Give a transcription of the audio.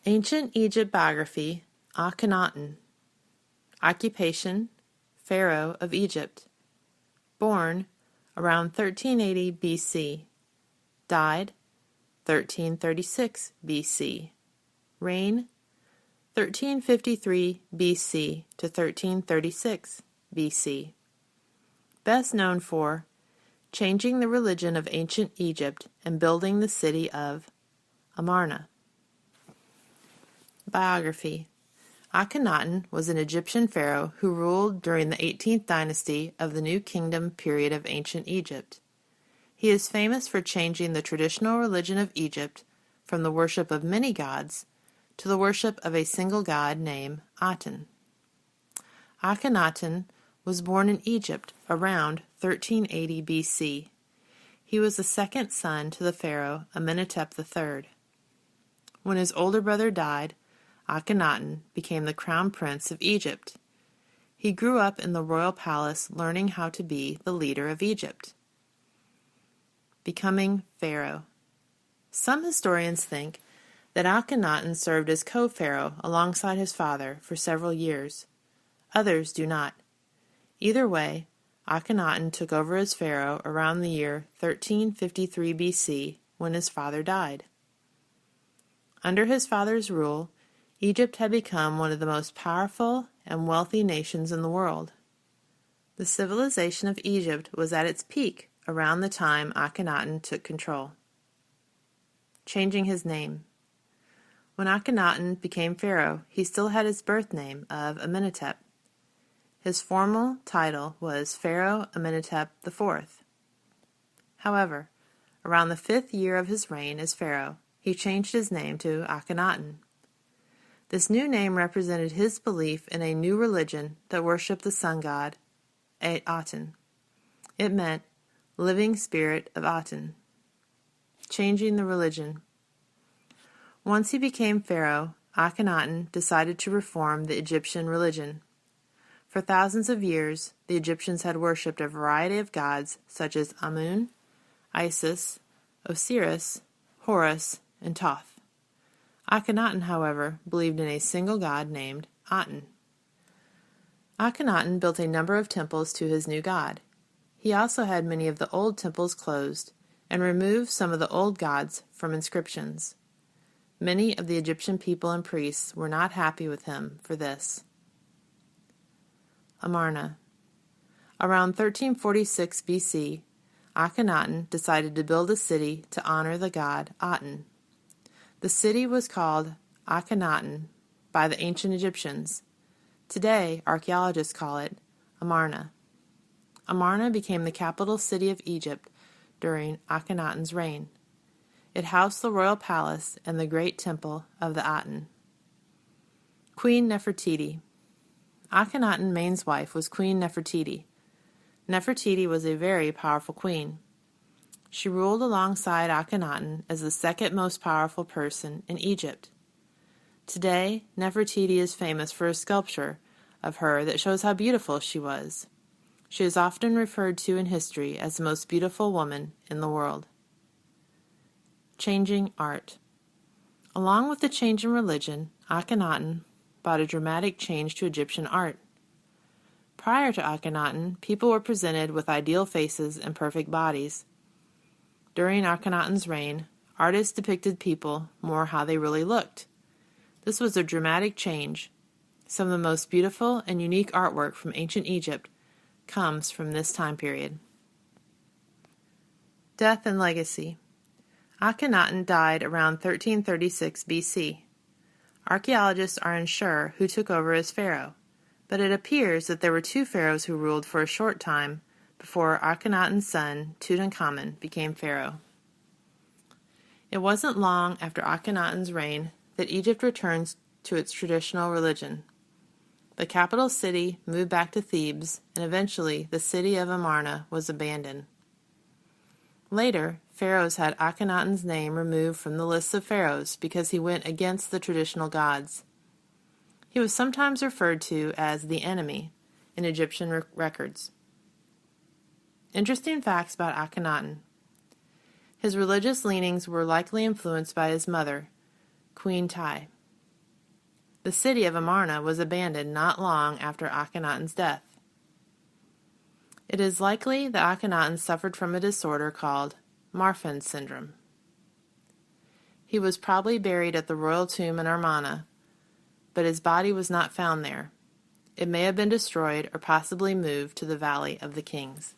Ancient Egypt Biography, Akhenaten. Occupation, Pharaoh of Egypt. Born around 1380 BC. Died 1336 BC. Reign 1353 BC to 1336 BC. Best known for changing the religion of ancient Egypt and building the city of Amarna. Biography. Akhenaten was an Egyptian pharaoh who ruled during the 18th dynasty of the New Kingdom period of ancient Egypt. He is famous for changing the traditional religion of Egypt from the worship of many gods to the worship of a single god named Aten. Akhenaten was born in Egypt around 1380 BC. He was the second son to the pharaoh Amenhotep III. When his older brother died, Akhenaten became the crown prince of Egypt. He grew up in the royal palace learning how to be the leader of Egypt. Becoming pharaoh. Some historians think that Akhenaten served as co-pharaoh alongside his father for several years. Others do not. Either way, Akhenaten took over as pharaoh around the year 1353 BC when his father died. Under his father's rule, Egypt had become one of the most powerful and wealthy nations in the world. The civilization of Egypt was at its peak around the time Akhenaten took control. Changing his name. When Akhenaten became pharaoh, he still had his birth name of Amenhotep. His formal title was Pharaoh Amenhotep IV. However, around the 5th year of his reign as pharaoh, he changed his name to Akhenaten. This new name represented his belief in a new religion that worshipped the sun god, Aten. It meant living spirit of Aten. Changing the religion. Once he became pharaoh, Akhenaten decided to reform the Egyptian religion. For thousands of years, the Egyptians had worshipped a variety of gods such as Amun, Isis, Osiris, Horus, and Thoth. Akhenaten, however, believed in a single god named Aten. Akhenaten built a number of temples to his new god. He also had many of the old temples closed and removed some of the old gods from inscriptions. Many of the Egyptian people and priests were not happy with him for this. Amarna. Around 1346 BC, Akhenaten decided to build a city to honor the god Aten. The city was called Akhenaten by the ancient Egyptians. Today, archaeologists call it Amarna. Amarna became the capital city of Egypt during Akhenaten's reign. It housed the royal palace and the great temple of the Aten. Queen Nefertiti. Akhenaten's main wife was Queen Nefertiti. Nefertiti was a very powerful queen. She ruled alongside Akhenaten as the second most powerful person in Egypt. Today, Nefertiti is famous for a sculpture of her that shows how beautiful she was. She is often referred to in history as the most beautiful woman in the world. Changing art. Along with the change in religion, Akhenaten brought a dramatic change to Egyptian art. Prior to Akhenaten, people were presented with ideal faces and perfect bodies. During Akhenaten's reign, artists depicted people more how they really looked. This was a dramatic change. Some of the most beautiful and unique artwork from ancient Egypt comes from this time period. Death and legacy. Akhenaten died around 1336 BC. Archaeologists are unsure who took over as pharaoh, but it appears that there were two pharaohs who ruled for a short time before Akhenaten's son, Tutankhamun, became pharaoh. It wasn't long after Akhenaten's reign that Egypt returned to its traditional religion. The capital city moved back to Thebes, and eventually the city of Amarna was abandoned. Later, pharaohs had Akhenaten's name removed from the list of pharaohs because he went against the traditional gods. He was sometimes referred to as the enemy in Egyptian records. Interesting facts about Akhenaten. His religious leanings were likely influenced by his mother, Queen Tai. The city of Amarna was abandoned not long after Akhenaten's death. It is likely that Akhenaten suffered from a disorder called Marfan syndrome. He was probably buried at the royal tomb in Amarna, but his body was not found there. It may have been destroyed or possibly moved to the Valley of the Kings.